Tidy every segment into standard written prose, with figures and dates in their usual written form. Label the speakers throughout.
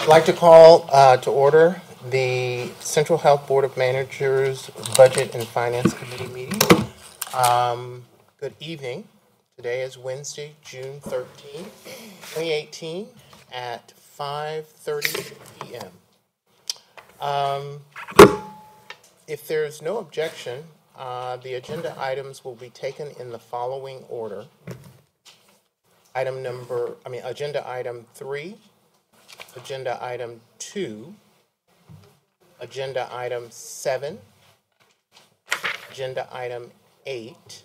Speaker 1: like to call to order the Central Health Board of Managers Budget and Finance Committee meeting. Good evening. Today is Wednesday, June 13th, 2018 at 5:30 p.m. If there's no objection, the agenda items will be taken in the following order. Agenda item 3, agenda item 2, agenda item 7, agenda item 8,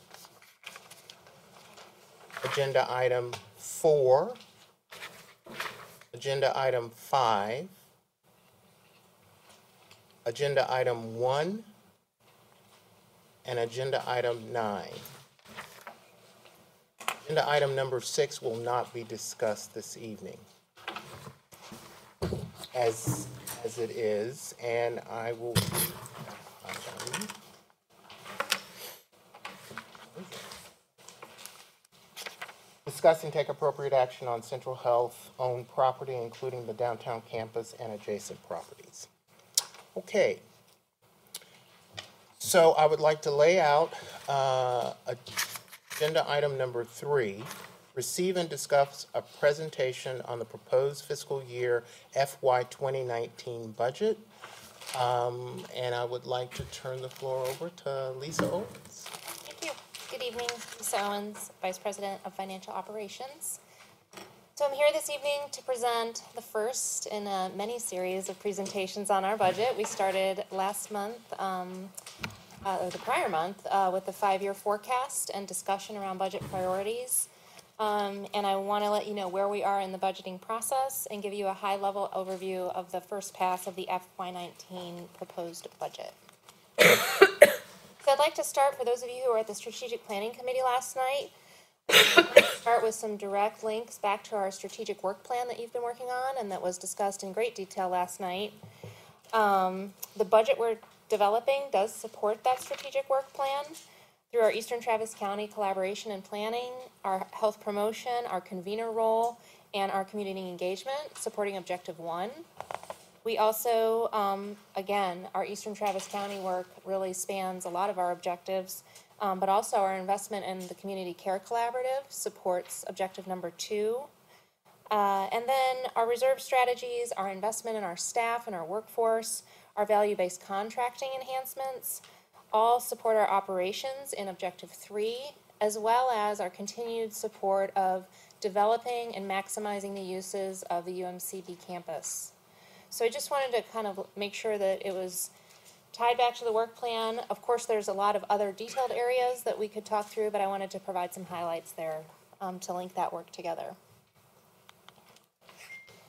Speaker 1: agenda item 4, agenda item 5, agenda item 1, and agenda item 9. Agenda item number 6 will not be discussed this evening as it is, and I will discuss and take appropriate action on Central Health owned property, including the downtown campus and adjacent properties. Okay. So I would like to lay out agenda item number 3, receive and discuss a presentation on the proposed fiscal year FY 2019 budget. And I would like to turn the floor over to Lisa Owens.
Speaker 2: Thank you. Good evening, Lisa Owens, Vice President of Financial Operations. So I'm here this evening to present the first in a many series of presentations on our budget. We started last month, or the prior month, with the 5-year forecast and discussion around budget priorities. And I want to let you know where we are in the budgeting process and give you a high-level overview of the first pass of the FY19 proposed budget. So I'd like to start, for those of you who were at the Strategic Planning Committee last night, start with some direct links back to our strategic work plan that you've been working on and that was discussed in great detail last night. The budget we're developing does support that strategic work plan through our Eastern Travis County collaboration and planning, our health promotion, our convener role, and our community engagement, supporting Objective 1. We also, again, our Eastern Travis County work really spans a lot of our objectives, but also our investment in the Community Care Collaborative supports Objective number 2. And then our reserve strategies, our investment in our staff and our workforce, our value-based contracting enhancements, all support our operations in Objective 3, as well as our continued support of developing and maximizing the uses of the UMCB campus. So I just wanted to kind of make sure that it was tied back to the work plan. Of course, there's a lot of other detailed areas that we could talk through, but I wanted to provide some highlights there to link that work together.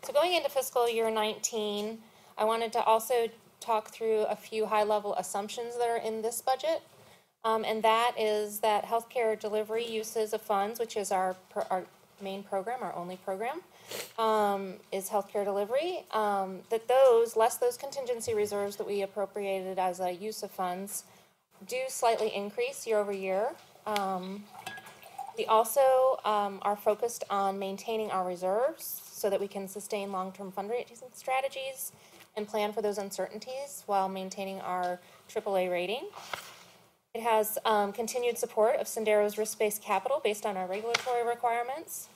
Speaker 2: So going into fiscal year 19, I wanted to also talk through a few high-level assumptions that are in this budget, and that is that healthcare delivery uses of funds, which is our main program, our only program, is healthcare delivery, that those, less those contingency reserves that we appropriated as a use of funds, do slightly increase year over year. We also are focused on maintaining our reserves so that we can sustain long-term fundraising strategies and plan for those uncertainties while maintaining our AAA rating. It has continued support of Sendero's risk-based capital based on our regulatory requirements.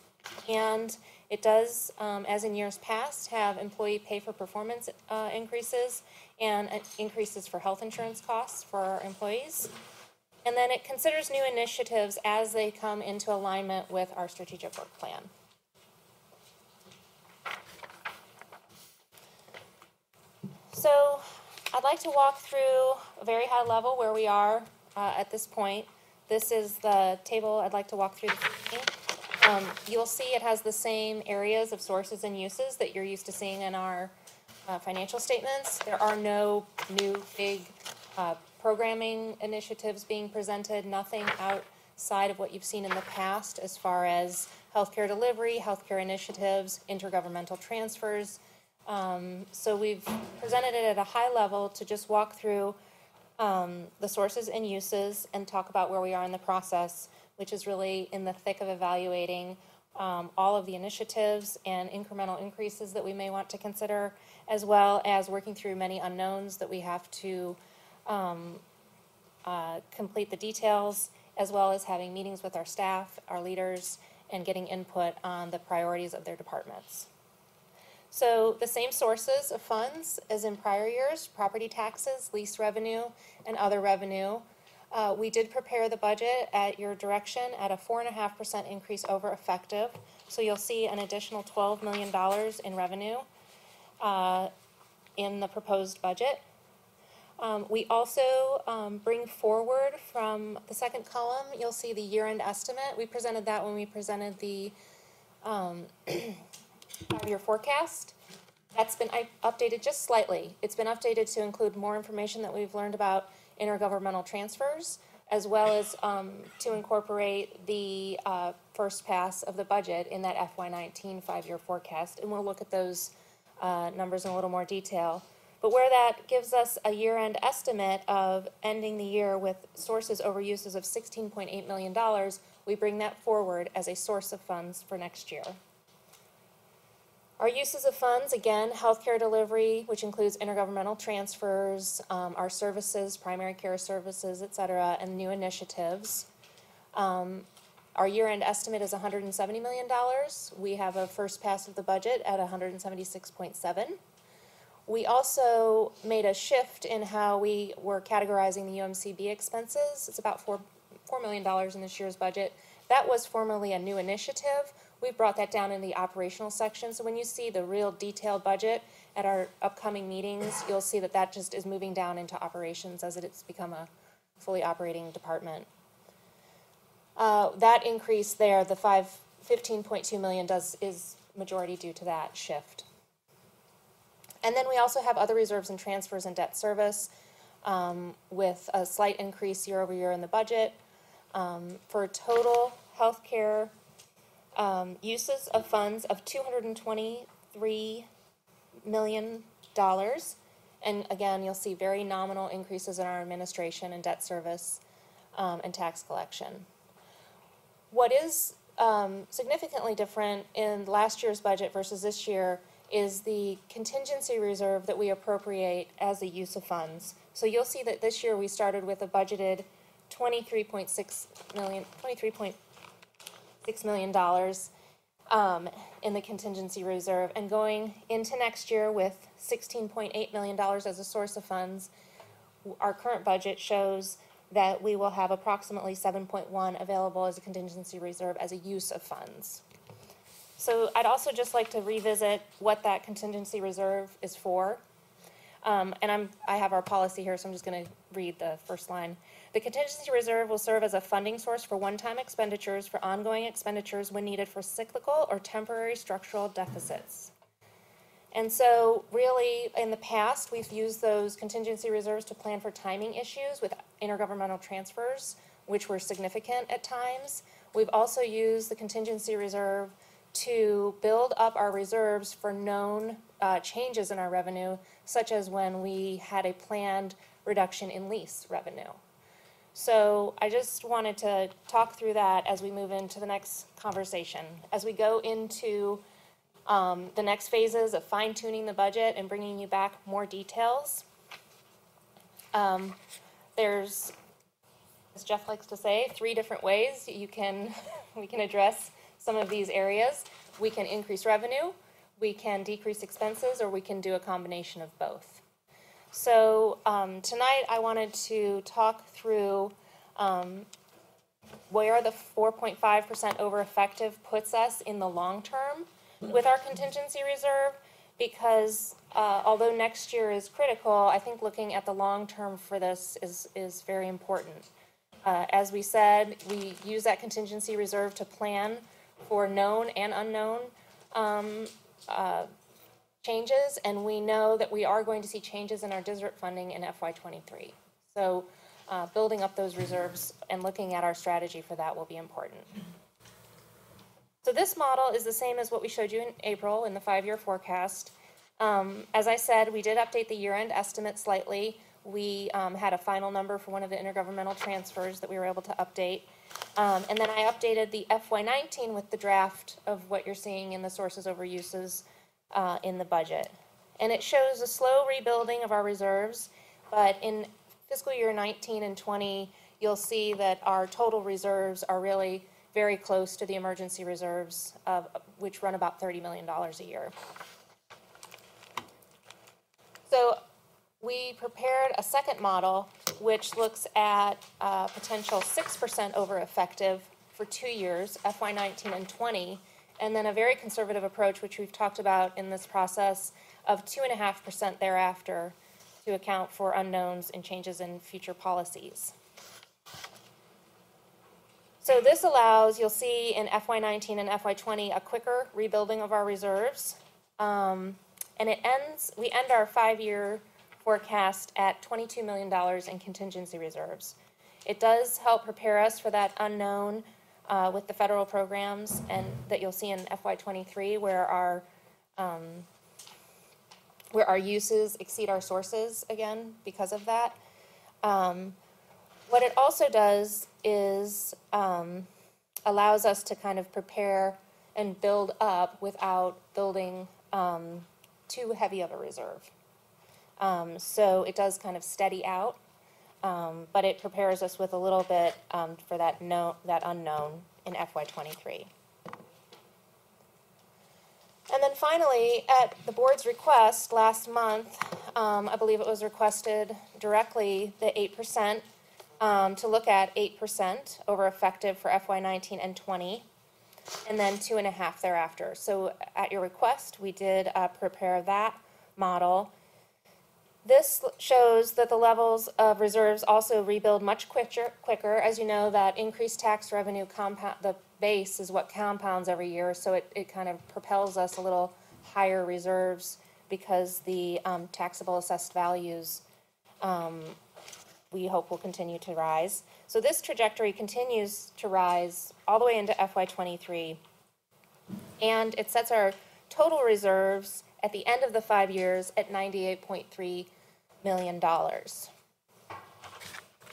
Speaker 2: And it does, as in years past, have employee pay for performance increases and increases for health insurance costs for our employees. And then it considers new initiatives as they come into alignment with our strategic work plan. So I'd like to walk through a very high level where we are at this point. This is the table I'd like to walk through this evening. You'll see it has the same areas of sources and uses that you're used to seeing in our financial statements. There are no new big programming initiatives being presented, nothing outside of what you've seen in the past as far as healthcare delivery, healthcare initiatives, intergovernmental transfers. So we've presented it at a high level to just walk through the sources and uses and talk about where we are in the process, which is really in the thick of evaluating all of the initiatives and incremental increases that we may want to consider, as well as working through many unknowns that we have to complete the details, as well as having meetings with our staff, our leaders, and getting input on the priorities of their departments. So the same sources of funds as in prior years: property taxes, lease revenue, and other revenue. We did prepare the budget at your direction at a 4.5% increase over effective. So you'll see an additional $12 million in revenue in the proposed budget. We also bring forward from the second column, you'll see the year-end estimate. We presented that when we presented the 5-year forecast. That's been updated just slightly. It's been updated to include more information that we've learned about intergovernmental transfers, as well as to incorporate the first pass of the budget in that FY19 5-year forecast. And we'll look at those numbers in a little more detail. But where that gives us a year-end estimate of ending the year with sources over uses of $16.8 million, we bring that forward as a source of funds for next year. Our uses of funds, again, healthcare delivery, which includes intergovernmental transfers, our services, primary care services, et cetera, and new initiatives. Our year-end estimate is $170 million. We have a first pass of the budget at $176.7. We also made a shift in how we were categorizing the UMCB expenses. It's about $4 million in this year's budget. That was formerly a new initiative. We've brought that down in the operational section. So when you see the real detailed budget at our upcoming meetings, you'll see that that just is moving down into operations as it's become a fully operating department. That increase there, the $15.2 million, is majority due to that shift. And then we also have other reserves and transfers and debt service with a slight increase year over year in the budget. For total healthcare uses of funds of $223 million. And again, you'll see very nominal increases in our administration and debt service and tax collection. What is significantly different in last year's budget versus this year is the contingency reserve that we appropriate as a use of funds. So you'll see that this year we started with a budgeted $23.6 million in the contingency reserve, and going into next year with $16.8 million as a source of funds. Our current budget shows that we will have approximately 7.1 available as a contingency reserve as a use of funds. So I'd also just like to revisit what that contingency reserve is for. And I have our policy here, so I'm just going to read the first line. The contingency reserve will serve as a funding source for one-time expenditures, for ongoing expenditures when needed for cyclical or temporary structural deficits. And so really, in the past, we've used those contingency reserves to plan for timing issues with intergovernmental transfers, which were significant at times. We've also used the contingency reserve to build up our reserves for known changes in our revenue, such as when we had a planned reduction in lease revenue. So I just wanted to talk through that as we move into the next conversation. As we go into the next phases of fine-tuning the budget and bringing you back more details, there's, as Jeff likes to say, 3 different ways we can address some of these areas. We can increase revenue, we can decrease expenses, or we can do a combination of both. So tonight I wanted to talk through where the 4.5% over effective puts us in the long term with our contingency reserve, because although next year is critical, I think looking at the long term for this is very important. As we said, we use that contingency reserve to plan for known and unknown changes, and we know that we are going to see changes in our DSRIP funding in FY23. So building up those reserves and looking at our strategy for that will be important. So this model is the same as what we showed you in April in the 5-year forecast. As I said, we did update the year-end estimate slightly. we had a final number for one of the intergovernmental transfers that we were able to update. And then I updated the FY19 with the draft of what you're seeing in the sources over uses in the budget. And it shows a slow rebuilding of our reserves, but in fiscal year 19 and 20, you'll see that our total reserves are really very close to the emergency reserves, which run about $30 million a year. So we prepared a second model which looks at potential 6% over effective for 2 years, FY19 and 20, and then a very conservative approach, which we've talked about in this process, of 2.5% thereafter to account for unknowns and changes in future policies. So this allows, you'll see in FY19 and FY20, a quicker rebuilding of our reserves. And we end our 5-year forecast at $22 million in contingency reserves. It does help prepare us for that unknown with the federal programs and that you'll see in FY23 where our uses exceed our sources again because of that. What it also does is allows us to kind of prepare and build up without building too heavy of a reserve. So it does kind of steady out, but it prepares us with a little bit for that unknown in FY23. And then finally, at the board's request last month, I believe it was requested directly the 8%, to look at 8% over effective for FY19 and 20, and then 2.5% thereafter. So at your request, we did prepare that model. This shows that the levels of reserves also rebuild much quicker. As you know, that increased tax revenue the base is what compounds every year, so it kind of propels us a little higher reserves because the taxable assessed values we hope will continue to rise. So this trajectory continues to rise all the way into FY23, and it sets our total reserves at the end of the 5 years at $98.3 million.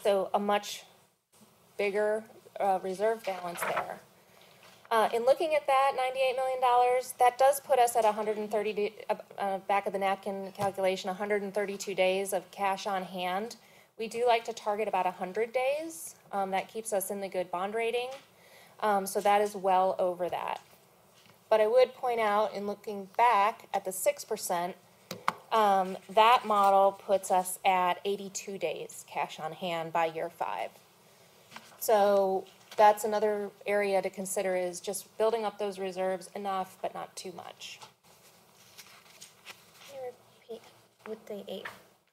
Speaker 2: So a much bigger reserve balance there. In looking at that $98 million, that does put us at 130, back of the napkin calculation, 132 days of cash on hand. We do like to target about 100 days. That keeps us in the good bond rating. So that is well over that. But I would point out, in looking back at the 6%, that model puts us at 82 days cash on hand by year 5. So that's another area to consider, is just building up those reserves enough, but not too much.
Speaker 3: Can you repeat with the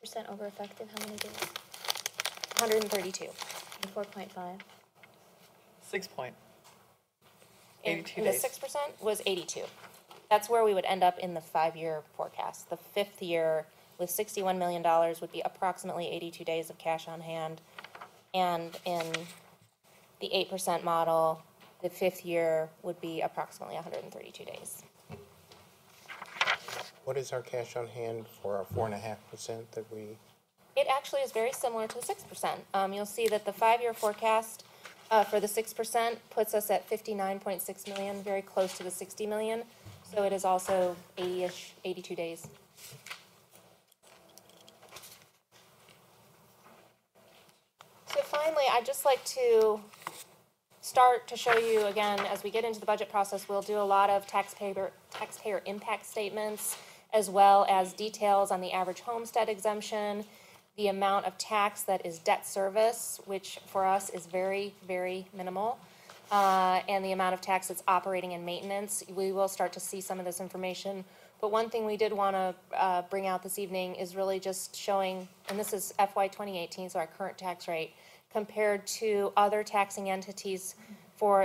Speaker 3: 8% over effective, how many days?
Speaker 2: 132.
Speaker 3: And 4.5.
Speaker 4: 6 point.
Speaker 2: And
Speaker 4: 82
Speaker 2: the
Speaker 4: days.
Speaker 2: 6% was 82. That's where we would end up in the 5-year forecast. The 5th year with $61 million would be approximately 82 days of cash on hand. And in the 8% model, the 5th year would be approximately 132 days.
Speaker 1: What is our cash on hand for our 4.5% that we?
Speaker 2: It actually is very similar to the 6%. You'll see that the 5-year forecast for the 6% puts us at 59.6 million, very close to the 60 million. So it is also 80-ish, 82 days. So finally, I'd just like to start to show you again, as we get into the budget process, we'll do a lot of taxpayer impact statements, as well as details on the average homestead exemption, the amount of tax that is debt service, which for us is very, very minimal, and the amount of tax that's operating and maintenance. We will start to see some of this information. But one thing we did want to bring out this evening is really just showing, and this is FY 2018, so our current tax rate, compared to other taxing entities.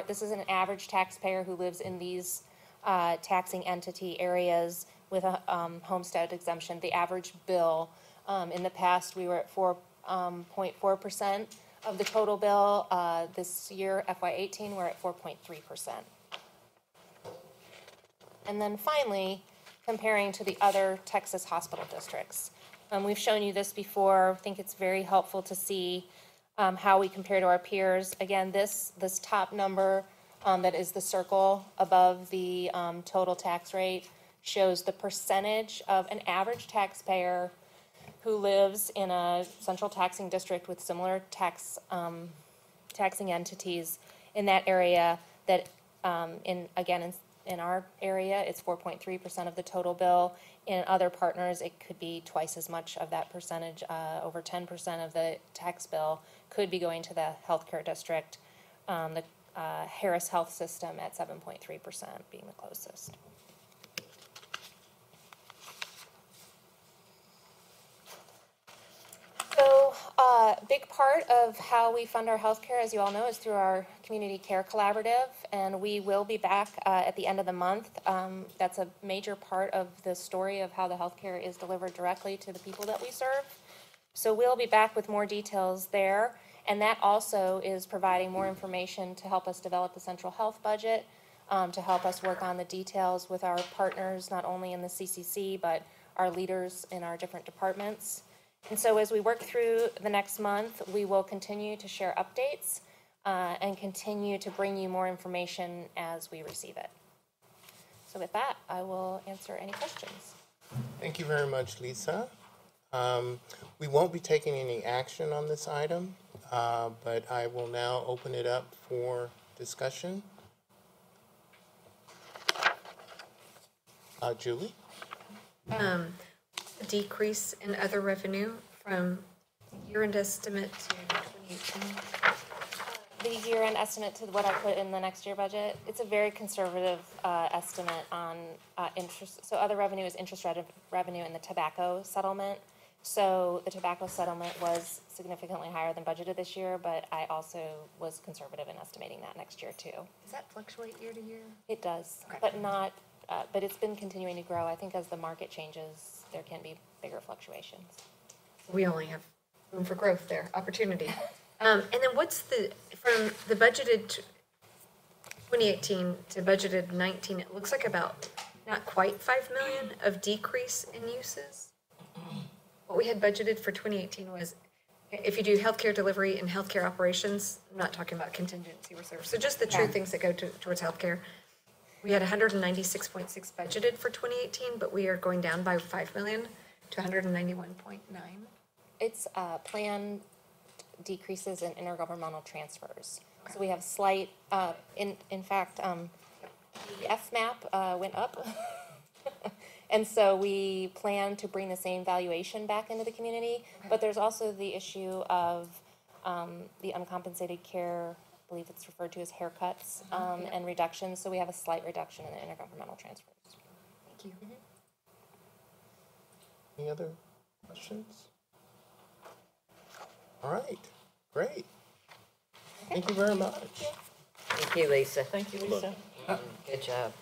Speaker 2: This is an average taxpayer who lives in these taxing entity areas with a homestead exemption. The average bill, in the past, we were at 4.4% of the total bill. This year, FY18, we're at 4.3%. And then finally, comparing to the other Texas hospital districts. We've shown you this before. I think it's very helpful to see how we compare to our peers. Again, this top number that is the circle above the total tax rate shows the percentage of an average taxpayer who lives in a central taxing district with similar taxing entities in that area that, in our area, it's 4.3% of the total bill. In other partners, it could be twice as much of that percentage, over 10% of the tax bill could be going to the healthcare district. The Harris Health System at 7.3% being the closest. So, big part of how we fund our healthcare, as you all know, is through our Community Care Collaborative, and we will be back at the end of the month. That's a major part of the story of how the healthcare is delivered directly to the people that we serve. So we'll be back with more details there, and that also is providing more information to help us develop the central health budget, to help us work on the details with our partners, not only in the CCC, but our leaders in our different departments. And so as we work through the next month, we will continue to share updates and continue to bring you more information as we receive it. So with that, I will answer any questions.
Speaker 1: Thank you very much, Lisa. We won't be taking any action on this item, but I will now open it up for discussion. Julie?
Speaker 5: Decrease in other revenue from year-end estimate to 2018.
Speaker 2: The year-end estimate to what I put in the next year budget, it's a very conservative estimate on interest. So other revenue is interest revenue in the tobacco settlement. So the tobacco settlement was significantly higher than budgeted this year, but I also was conservative in estimating that next year too.
Speaker 5: Does that fluctuate year to year?
Speaker 2: It does,
Speaker 5: Okay.
Speaker 2: but not, but it's been continuing to grow. I think as the market changes, there can be bigger fluctuations.
Speaker 5: We only have room for growth there, opportunity. And then what's from the budgeted 2018 to budgeted 19, it looks like about not quite 5 million of decrease in uses. What we had budgeted for 2018 was, if you do healthcare delivery and healthcare operations, I'm not talking about contingency reserve, so just the true things that go towards healthcare. We had 196.6 budgeted for 2018, but we are going down by 5 million to 191.9.
Speaker 2: It's planned decreases in intergovernmental transfers. So we have slight, in fact, the FMAP went up. And so we plan to bring the same valuation back into the community. But there's also the issue of the uncompensated care, I believe it's referred to as haircuts, and reductions. So we have a slight reduction in the intergovernmental transfers.
Speaker 5: Thank you.
Speaker 1: Any other questions? All right, great. Thank you very much.
Speaker 6: Thank you, Lisa.
Speaker 4: Thank you, Lisa.
Speaker 6: Good job.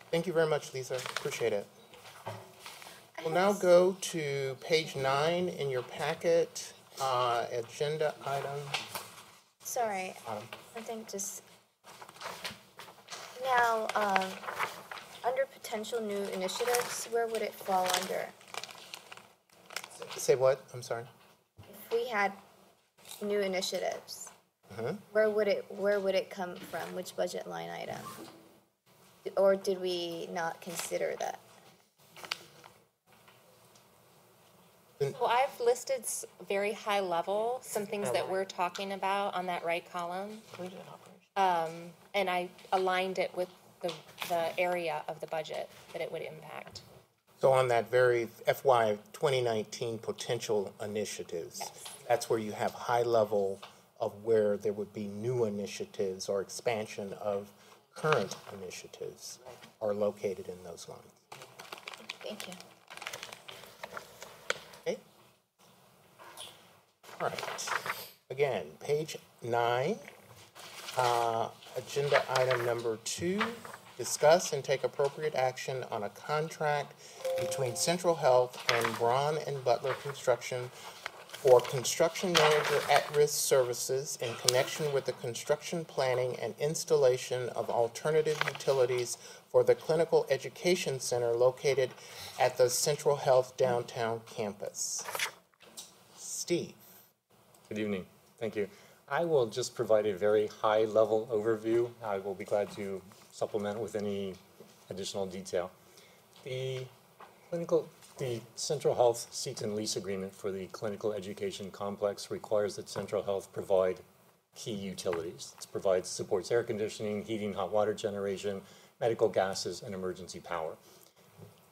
Speaker 1: Thank you very much, Lisa. Appreciate it. We'll now go to page 9 in your packet, agenda item.
Speaker 3: Sorry, I think just, now, under potential new initiatives, where would it fall under?
Speaker 1: Say what? I'm sorry.
Speaker 3: If we had new initiatives, where would it come from? Which budget line item? Or did we not consider that?
Speaker 2: So I've listed very high level, some things that we're talking about on that right column. And I aligned it with the area of the budget that it would impact.
Speaker 1: So on that very FY 2019 potential initiatives,
Speaker 2: Yes.
Speaker 1: that's where you have high level of where there would be new initiatives or expansion of current initiatives are located in those lines.
Speaker 3: Thank you.
Speaker 1: Okay? All right. Again, page 9, agenda item number 2, discuss and take appropriate action on a contract between Central Health and Braun and Butler Construction for construction manager at-risk services in connection with the construction planning and installation of alternative utilities for the Clinical Education Center located at the Central Health Downtown Campus. Steve.
Speaker 7: Good evening. Thank you. I will just provide a very high-level overview. I will be glad to supplement with any additional detail. The Central Health Seton lease agreement for the clinical education complex requires that Central Health provide key utilities. It supports air conditioning, heating, hot water generation, medical gases, and emergency power.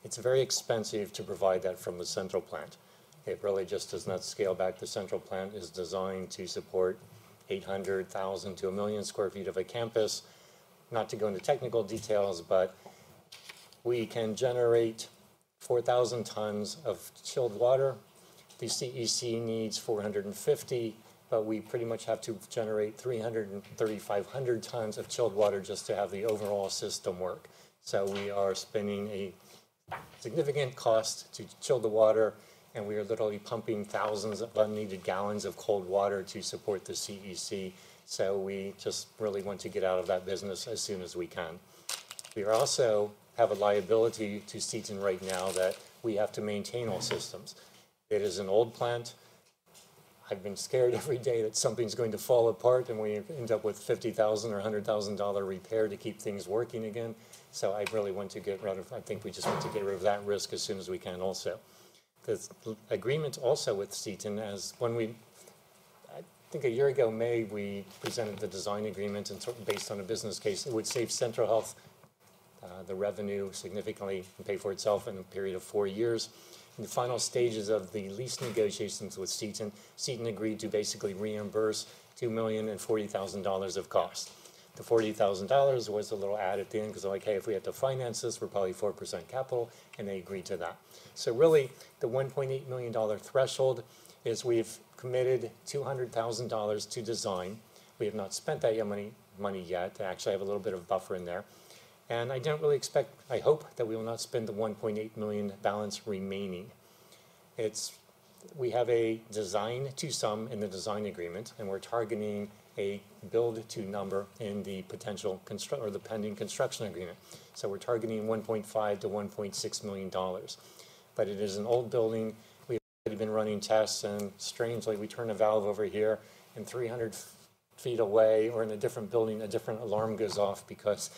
Speaker 7: It's very expensive to provide that from the central plant. It really just does not scale back. The central plant is designed to support 800,000 to 1 million square feet of a campus. Not to go into technical details, but we can generate 4,000 tons of chilled water. The CEC needs 450, but we pretty much have to generate 300 and 3,500 tons of chilled water just to have the overall system work. So we are spending a significant cost to chill the water, and we are literally pumping thousands of unneeded gallons of cold water to support the CEC. So we just really want to get out of that business as soon as we can. We also have a liability to Seton right now that we have to maintain all systems. It is an old plant. I've been scared every day that something's going to fall apart and we end up with $50,000 or $100,000 repair to keep things working again. So I really want to get rid of, I think we just want to get rid of that risk as soon as we can also. The agreement also with Seton, as when I think a year ago, May, we presented the design agreement and sort of based on a business case, it would save Central Health the revenue significantly and pay for itself in a period of 4 years. In the final stages of the lease negotiations with Seton, Seton agreed to basically reimburse $2,040,000 of cost. The $40,000 was a little add at the end because they're like, hey, if we have to finance this, we're probably 4% capital, and they agreed to that. So really, the $1.8 million threshold is we've committed $200,000 to design. We have not spent that money yet. I actually have a little bit of buffer in there. And I don't really expect, I hope that we will not spend the $1.8 million balance remaining. We have a design to sum in the design agreement, and we're targeting a build to number in the potential or the pending construction agreement. So we're targeting $1.5 to $1.6 million. But it is an old building. We've already been running tests, and strangely, we turn a valve over here, and 300 feet away or in a different building, a different alarm goes off because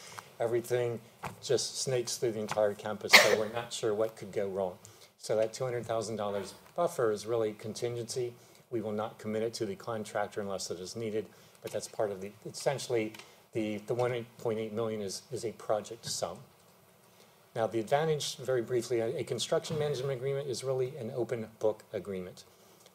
Speaker 7: everything just snakes through the entire campus, so we're not sure what could go wrong. So that $200,000 buffer is really contingency. We will not commit it to the contractor unless it is needed, but that's part of essentially, the $1.8 million is a project sum. Now, the advantage, very briefly, a construction management agreement is really an open book agreement.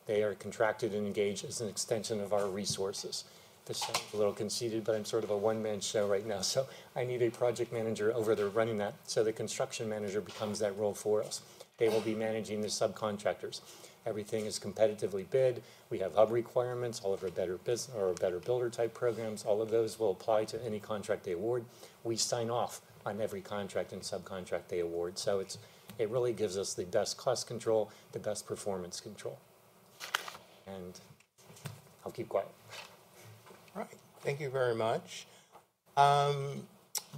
Speaker 7: They are contracted and engaged as an extension of our resources. This sounds a little conceited, but I'm sort of a one-man show right now, so I need a project manager over there running that, so the construction manager becomes that role for us. They will be managing the subcontractors. Everything is competitively bid. We have hub requirements, all of our better business or better builder type programs. All of those will apply to any contract they award. We sign off on every contract and subcontract they award. So it really gives us the best cost control, the best performance control. And I'll keep quiet.
Speaker 1: All right, thank you very much.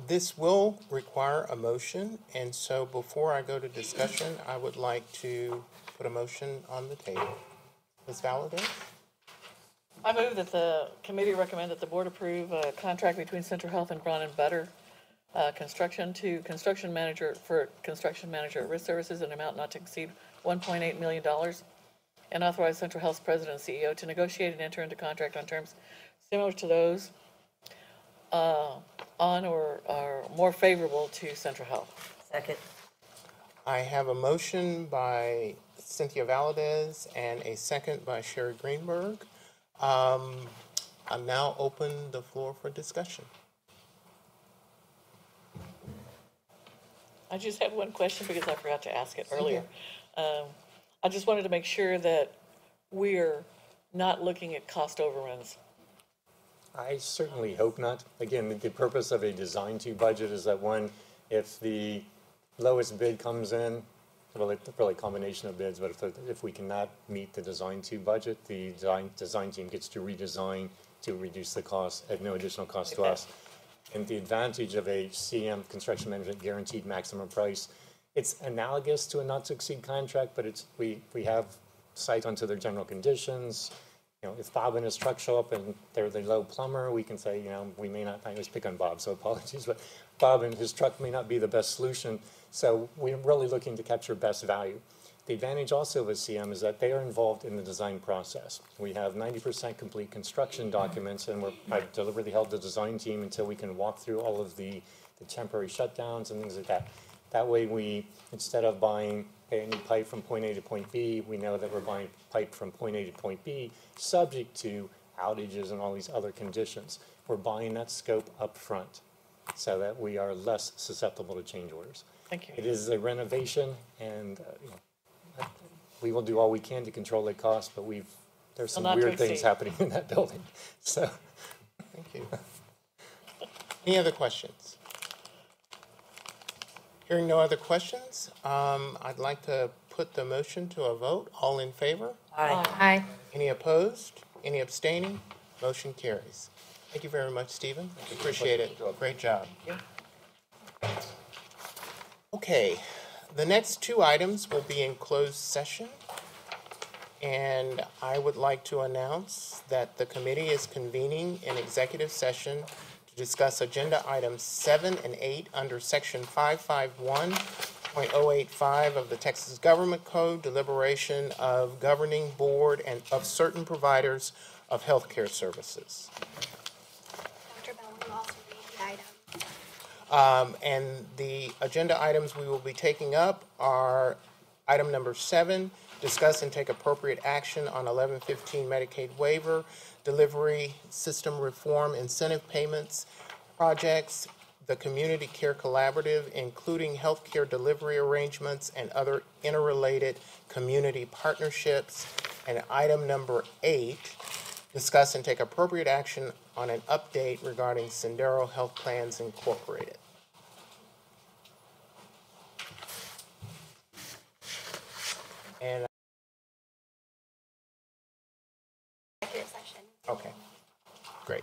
Speaker 1: This will require a motion, and so before I go to discussion, I would like to put a motion on the table. Ms. Valadez?
Speaker 4: I move that the committee recommend that the board approve a contract between Central Health and Braun and Butter Construction to construction manager at risk services in an amount not to exceed $1.8 million, and authorize Central Health's president and CEO to negotiate and enter into contract on terms similar to those on or are more favorable to Central Health.
Speaker 6: Second.
Speaker 1: I have a motion by Cynthia Valadez and a second by Sherry Greenberg. I'm now open the floor for discussion.
Speaker 4: I just have one question because I forgot to ask it earlier. I just wanted to make sure that we're not looking at cost overruns.
Speaker 7: I certainly hope not. Again, the purpose of a design to budget is that one, if the lowest bid comes in really combination of bids, but if we cannot meet the design two budget, the design team gets to redesign to reduce the cost at no additional cost to us. And the advantage of a CM, construction management guaranteed maximum price, it's analogous to a not to exceed contract, but we have sight onto their general conditions. You know, if Bob and his truck show up and they're the low plumber, we can say, you know, we may not, I always pick on Bob, so apologies, but Bob and his truck may not be the best solution. So we're really looking to capture best value. The advantage also of a CM is that they are involved in the design process. We have 90% complete construction documents, and I've deliberately held the design team until we can walk through all of the temporary shutdowns and things like that. That way we, instead of buying a new pipe from point A to point B, we know that we're buying pipe from point A to point B, subject to outages and all these other conditions. We're buying that scope up front so that we are less susceptible to change orders.
Speaker 4: Thank you.
Speaker 7: It is a renovation, and you know, we will do all we can to control the cost, but there's some
Speaker 4: Well, not to
Speaker 7: weird things
Speaker 4: exceed.
Speaker 7: happening in that building. So,
Speaker 1: Thank you. Any other questions? Hearing no other questions, I'd like to put the motion to a vote. All in favor?
Speaker 6: Aye.
Speaker 1: Any opposed? Any abstaining? Motion carries. Thank you very much, Stephen. Appreciate it. Great job. Okay, the next two items will be in closed session. And I would like to announce that the committee is convening an executive session to discuss agenda items 7 and 8 under section 551.085 of the Texas Government Code, deliberation of governing board and of certain providers of healthcare services.
Speaker 3: Dr. Bell will also read the item.
Speaker 1: And the agenda items we will be taking up are item number 7, discuss and take appropriate action on 1115 Medicaid waiver, delivery system reform, incentive payments, projects, the Community Care Collaborative, including healthcare delivery arrangements and other interrelated community partnerships. And item number 8, discuss and take appropriate action on an update regarding Sendero Health Plans Incorporated. And,
Speaker 3: Executive session.
Speaker 1: okay, great.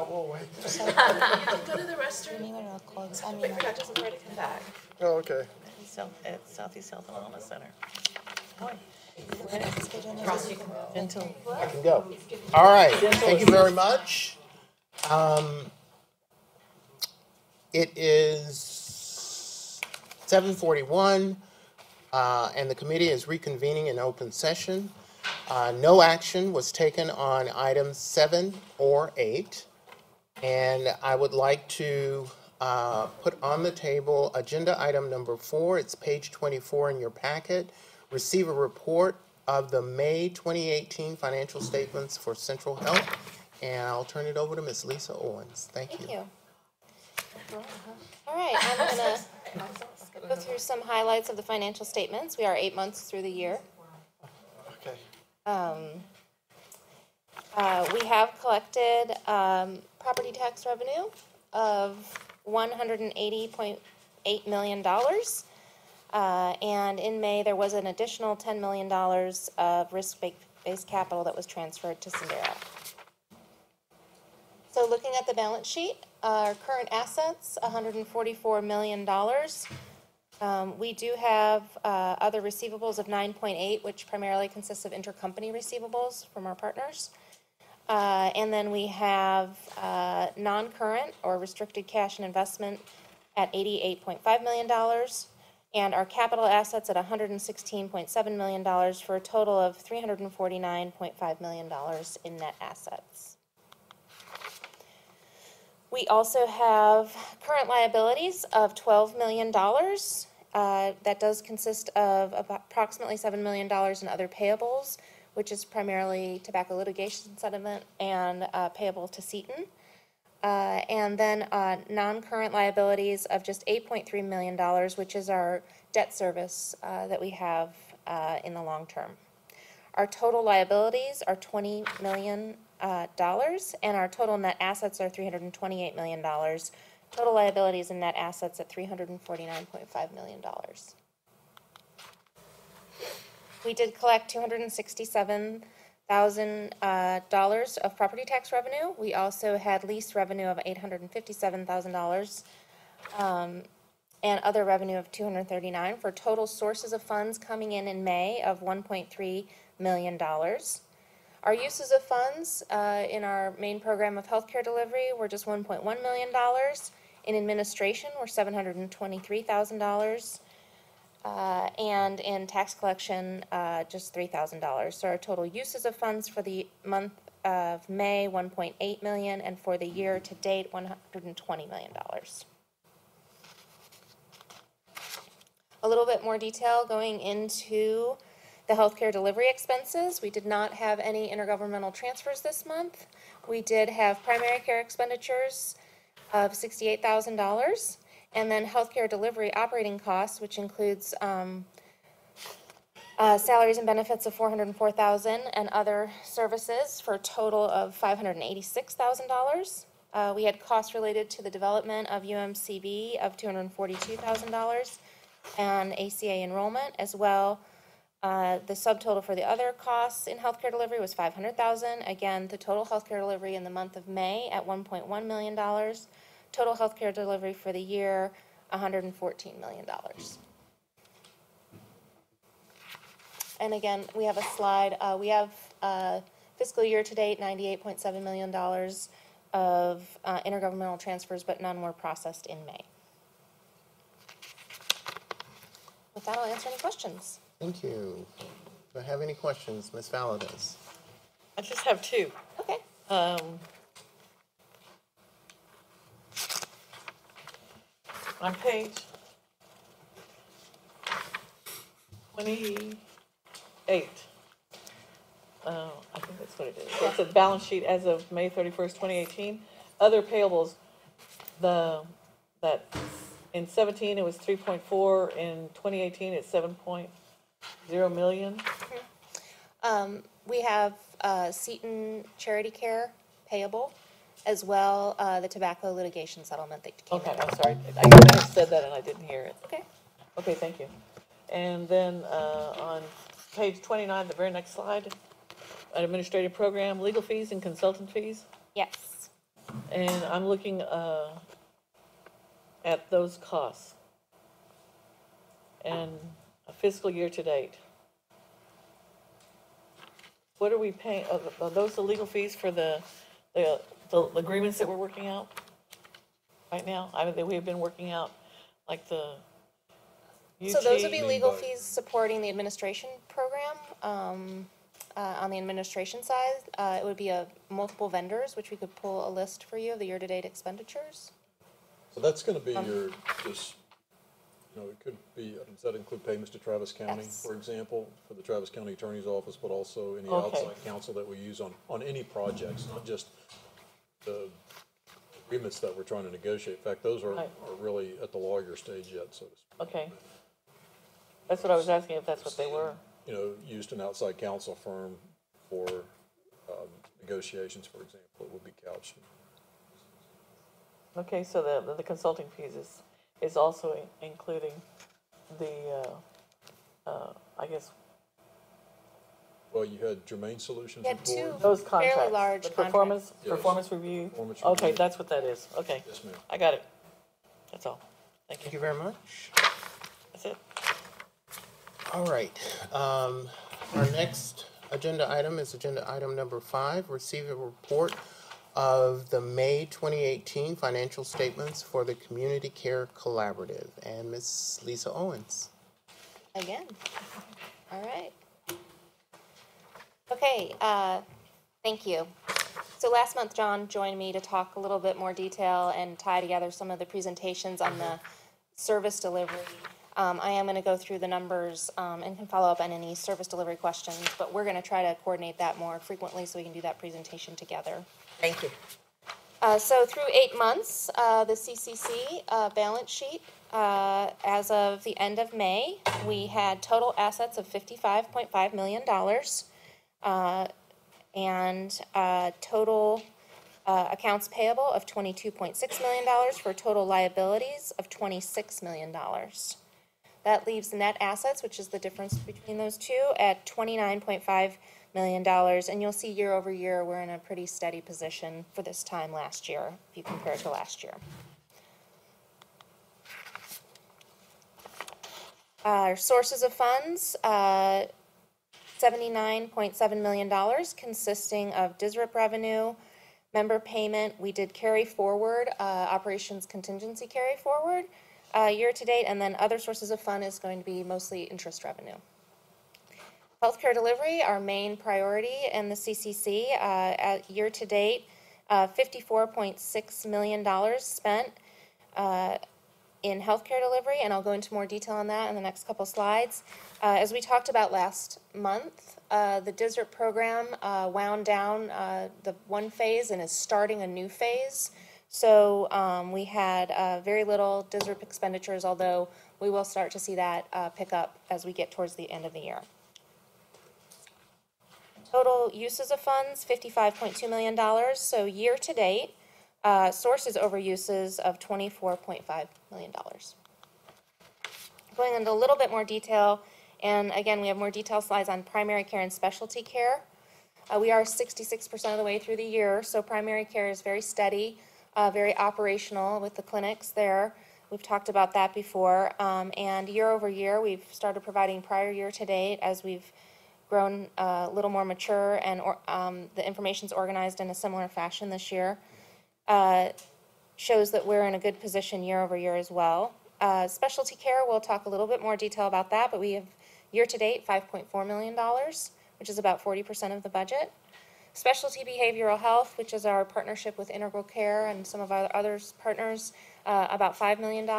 Speaker 1: We'll wait.
Speaker 8: Go to the restroom.
Speaker 4: I just ready to come back.
Speaker 1: Oh, okay.
Speaker 4: At Southeast Health and Wellness Center.
Speaker 5: Until
Speaker 1: I can go. All right, thank you very much. It is 7:41, and the committee is reconvening in open session. No action was taken on items 7 or 8, and I would like to put on the table agenda item number 4. It's page 24 in your packet. Receive a report of the May 2018 financial statements for Central Health, and I'll turn it over to Ms. Lisa Owens. Thank
Speaker 2: Thank
Speaker 1: you.
Speaker 2: you. All right, I'm gonna go through some highlights of the financial statements. We are 8 months through the year.
Speaker 1: Okay.
Speaker 2: We have collected property tax revenue of $180.8 million. And in May, there was an additional $10 million of risk-based capital that was transferred to Sendera. So looking at the balance sheet, our current assets, $144 million. We do have other receivables of 9.8, which primarily consists of intercompany receivables from our partners. And then we have non-current or restricted cash and investment at $88.5 million, and our capital assets at $116.7 million for a total of $349.5 million in net assets. We also have current liabilities of $12 million. That does consist of approximately $7 million in other payables, which is primarily tobacco litigation settlement and payable to Seton. And then non-current liabilities of just $8.3 million, which is our debt service that we have in the long term. Our total liabilities are $20 million, and our total net assets are $328 million. Total liabilities and net assets at $349.5 million. We did collect $267,000 of property tax revenue. We also had lease revenue of $857,000 and other revenue of $239,000 for total sources of funds coming in May of $1.3 million. Our uses of funds in our main program of healthcare delivery were just $1.1 million. In administration were $723,000. And in tax collection, just $3,000. So our total uses of funds for the month of May, $1.8 million, and for the year to date, $120 million. A little bit more detail going into the healthcare delivery expenses. We did not have any intergovernmental transfers this month. We did have primary care expenditures of $68,000. And then healthcare delivery operating costs, which includes salaries and benefits of $404,000 and other services for a total of $586,000. We had costs related to the development of UMCB of $242,000 and ACA enrollment as well. The subtotal for the other costs in healthcare delivery was $500,000. Again, the total healthcare delivery in the month of May at $1.1 million. Total healthcare delivery for the year, $114 million. And again, we have a slide. We have fiscal year to date, $98.7 million of intergovernmental transfers, but none were processed in May. With that, I'll answer any questions.
Speaker 1: Thank you. Do I have any questions, Ms. Valadez?
Speaker 4: I just have two.
Speaker 2: Okay.
Speaker 4: On page 28, I think that's what it is. It's a balance sheet as of May 31st, 2018. Other payables, that in 17 it was 3.4, in 2018 it's 7.0 million.
Speaker 2: We have Seton Charity Care payable, as well the tobacco litigation settlement that came
Speaker 4: Okay,
Speaker 2: in.
Speaker 4: I'm sorry. I may have said that and I didn't hear it.
Speaker 2: Okay.
Speaker 4: Okay, thank you. And then on page 29, the very next slide, an administrative program, legal fees and consultant fees.
Speaker 2: Yes.
Speaker 4: And I'm looking at those costs. And a fiscal year to date. What are we paying, are those the legal fees for the agreements that we're working out right now? I mean, that we have been working out, like the UT.
Speaker 2: So those would be legal fees supporting the administration program. On the administration side, it would be multiple vendors, which we could pull a list for you of the year-to-date expenditures.
Speaker 9: So that's gonna be your, just, it could be, does that include payments to Travis County,
Speaker 2: Yes.
Speaker 9: for example, for the Travis County Attorney's Office, but also any
Speaker 4: Okay.
Speaker 9: outside counsel that we use on any projects, not just the agreements that we're trying to negotiate. In fact, those are
Speaker 4: Right.
Speaker 9: really at the lawyer stage yet, so to speak.
Speaker 4: Okay. That's what I was asking, if that's what they were.
Speaker 9: Used an outside counsel firm for negotiations, for example, it would be couched.
Speaker 4: Okay, so the consulting fees is also including the, I guess,
Speaker 9: Well, you had Germain Solutions
Speaker 2: You had
Speaker 9: before?
Speaker 2: two
Speaker 4: those
Speaker 2: fairly
Speaker 4: contracts.
Speaker 2: large
Speaker 4: The
Speaker 2: contracts.
Speaker 9: Yes.
Speaker 4: performance review?
Speaker 9: Performance
Speaker 4: Okay,
Speaker 9: review.
Speaker 4: that's what that is. Okay.
Speaker 9: Yes, ma'am.
Speaker 4: I got it. That's all. Thank
Speaker 1: Thank
Speaker 4: you.
Speaker 1: you very much.
Speaker 4: That's it.
Speaker 1: All right. Our next agenda item is agenda item number 5, receive a report of the May 2018 financial statements for the Community Care Collaborative. And Ms. Lisa Owens.
Speaker 2: Again. All right. Okay, thank you. So last month, John joined me to talk a little bit more detail and tie together some of the presentations on the service delivery. I am going to go through the numbers and can follow up on any service delivery questions, but we're going to try to coordinate that more frequently so we can do that presentation together.
Speaker 6: Thank you.
Speaker 2: So through 8 months, the CCC balance sheet, as of the end of May, we had total assets of $55.5 million and total accounts payable of $22.6 million for total liabilities of $26 million. That leaves net assets, which is the difference between those two, at $29.5 million. And you'll see year over year, we're in a pretty steady position for this time last year, if you compare to last year. Our sources of funds, $79.7 million, consisting of DSRIP revenue, member payment. We did carry forward, operations contingency carry forward year to date, and then other sources of fund is going to be mostly interest revenue. Healthcare delivery, our main priority in the CCC, at year to date, $54.6 million spent in healthcare delivery, and I'll go into more detail on that in the next couple slides. As we talked about last month, the DSRIP program wound down the one phase and is starting a new phase. So we had very little DSRIP expenditures, although we will start to see that pick up as we get towards the end of the year. Total uses of funds, $55.2 million. So year to date, sources over uses of $24.5 million. Going into a little bit more detail, and again, we have more detailed slides on primary care and specialty care. We are 66% of the way through the year, so primary care is very steady, very operational with the clinics there. We've talked about that before. And year over year, we've started providing prior year to date as we've grown a little more mature and the information's organized in a similar fashion this year. Shows that we're in a good position year over year as well. Specialty care, we'll talk a little bit more detail about that, but we have year to date $5.4 million, which is about 40% of the budget. Specialty behavioral health, which is our partnership with Integral Care and some of our other partners, about $5 million.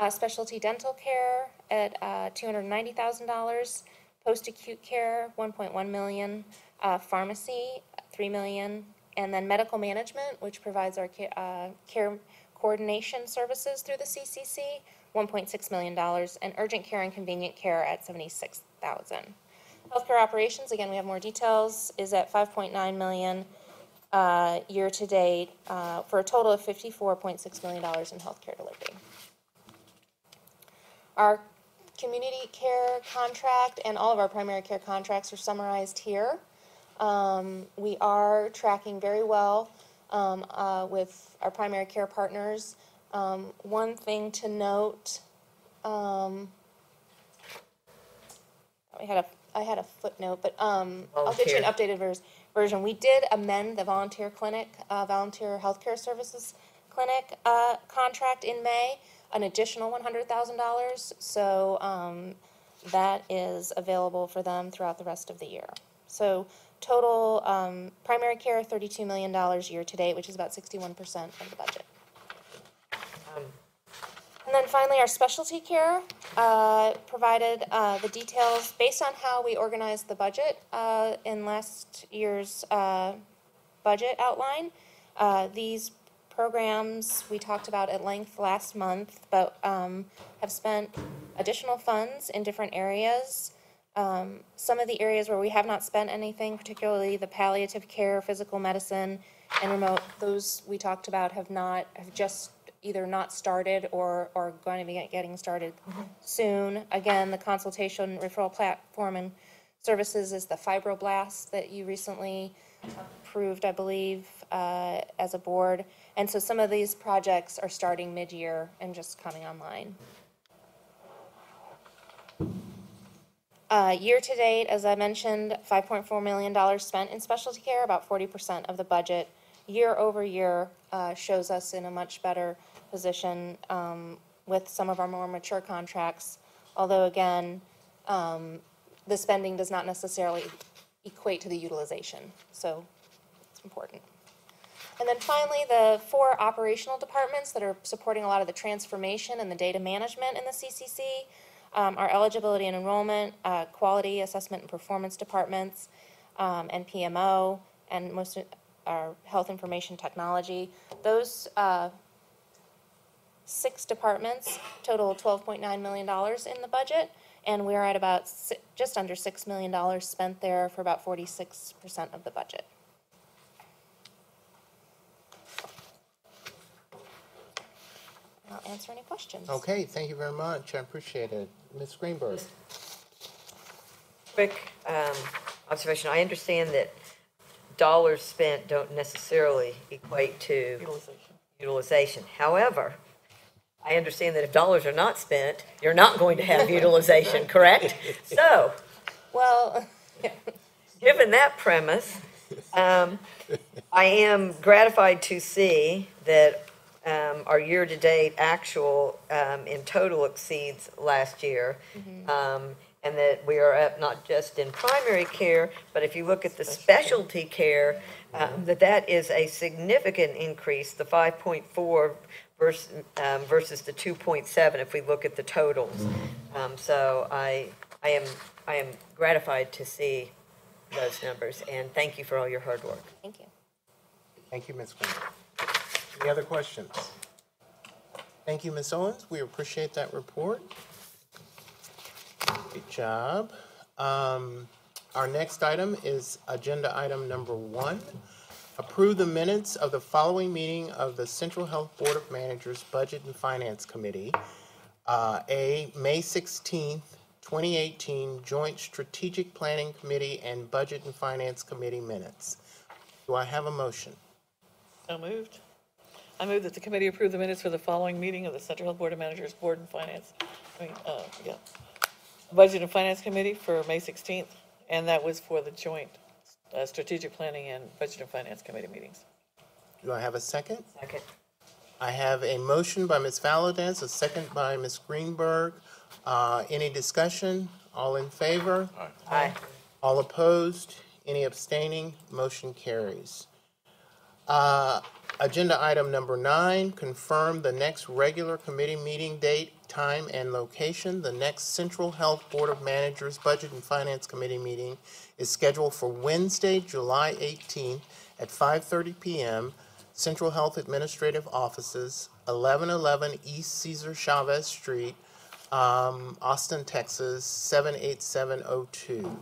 Speaker 2: Specialty dental care at $290,000. Post-acute care, $1.1 million. Pharmacy, $3 million. And then medical management, which provides our care coordination services through the CCC, $1.6 million. And urgent care and convenient care at $76,000. Healthcare operations, again, we have more details, is at $5.9 million year to date for a total of $54.6 million in healthcare delivery. Our community care contract and all of our primary care contracts are summarized here. We are tracking very well with our primary care partners. One thing to note, I had a footnote, but I'll get you an updated version. We did amend the volunteer clinic, volunteer healthcare services clinic contract in May, an additional $100,000. So that is available for them throughout the rest of the year. So total primary care, $32 million year to date, which is about 61% of the budget. And then finally, our specialty care provided the details based on how we organized the budget in last year's budget outline. These programs we talked about at length last month, but have spent additional funds in different areas. Some of the areas where we have not spent anything, particularly the palliative care, physical medicine, and remote, those we talked about have just either not started or are going to be getting started soon. Again, the consultation referral platform and services is the Fibroblast that you recently approved, I believe, as a board. And so some of these projects are starting mid-year and just coming online. Year to date, as I mentioned, $5.4 million spent in specialty care, about 40% of the budget. Year over year shows us in a much better position with some of our more mature contracts, although again, the spending does not necessarily equate to the utilization, so it's important. And then finally, the 4 operational departments that are supporting a lot of the transformation and the data management in the CCC, our eligibility and enrollment, quality assessment and performance departments, and PMO, and most of our health information technology. Those 6 departments total $12.9 million in the budget, and we're at about just under $6 million spent there for about 46% of the budget. I'll answer any questions.
Speaker 1: Okay, thank you very much. I appreciate it. Ms. Greenberg.
Speaker 6: Quick observation. I understand that dollars spent don't necessarily equate to utilization. However, I understand that if dollars are not spent, you're not going to have utilization, correct? So,
Speaker 2: Well,
Speaker 6: given that premise, I am gratified to see that our year-to-date actual in total exceeds last year, and that we are up not just in primary care, but if you look at the specialty care, that is a significant increase, the 5.4 versus the 2.7 if we look at the totals. So I am gratified to see those numbers, and thank you for all your hard work.
Speaker 2: thank you.
Speaker 1: Thank you, Ms. Greenberg. Any other questions? Thank you, Ms. Owens. We appreciate that report. Good job. Our next item is agenda item number 1. Approve the minutes of the following meeting of the Central Health Board of Managers Budget and Finance Committee. May 16th, 2018 Joint Strategic Planning Committee and Budget and Finance Committee minutes. Do I have a motion?
Speaker 4: So moved. I move that the committee approve the minutes for the following meeting of the Central Health Board of Managers Board and Finance, Budget and Finance Committee for May 16th, and that was for the joint strategic planning and Budget and Finance Committee meetings.
Speaker 1: Do I have a second?
Speaker 6: Second.
Speaker 1: I have a motion by Ms. Valadez, a second by Ms. Greenberg. Any discussion? All in favor?
Speaker 6: Aye.
Speaker 1: All opposed? Any abstaining? Motion carries. Agenda item number 9, confirm the next regular committee meeting date, time, and location. The next Central Health Board of Managers Budget and Finance Committee meeting is scheduled for Wednesday, July 18th at 5:30 p.m. Central Health Administrative Offices, 1111 East Cesar Chavez Street, Austin, Texas, 78702.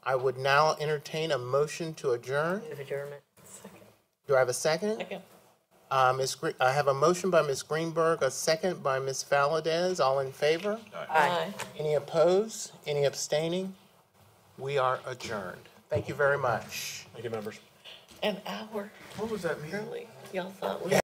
Speaker 1: I would now entertain a motion to adjourn.
Speaker 6: Move adjournment.
Speaker 1: Do I have a second?
Speaker 4: Second.
Speaker 1: I have a motion by Ms. Greenberg, a second by Ms. Valadez. All in favor?
Speaker 4: Aye.
Speaker 1: Any opposed? Any abstaining? We are adjourned. Thank you very much.
Speaker 9: Thank you, members.
Speaker 4: An hour
Speaker 1: What was that meeting?
Speaker 4: early. Y'all thought we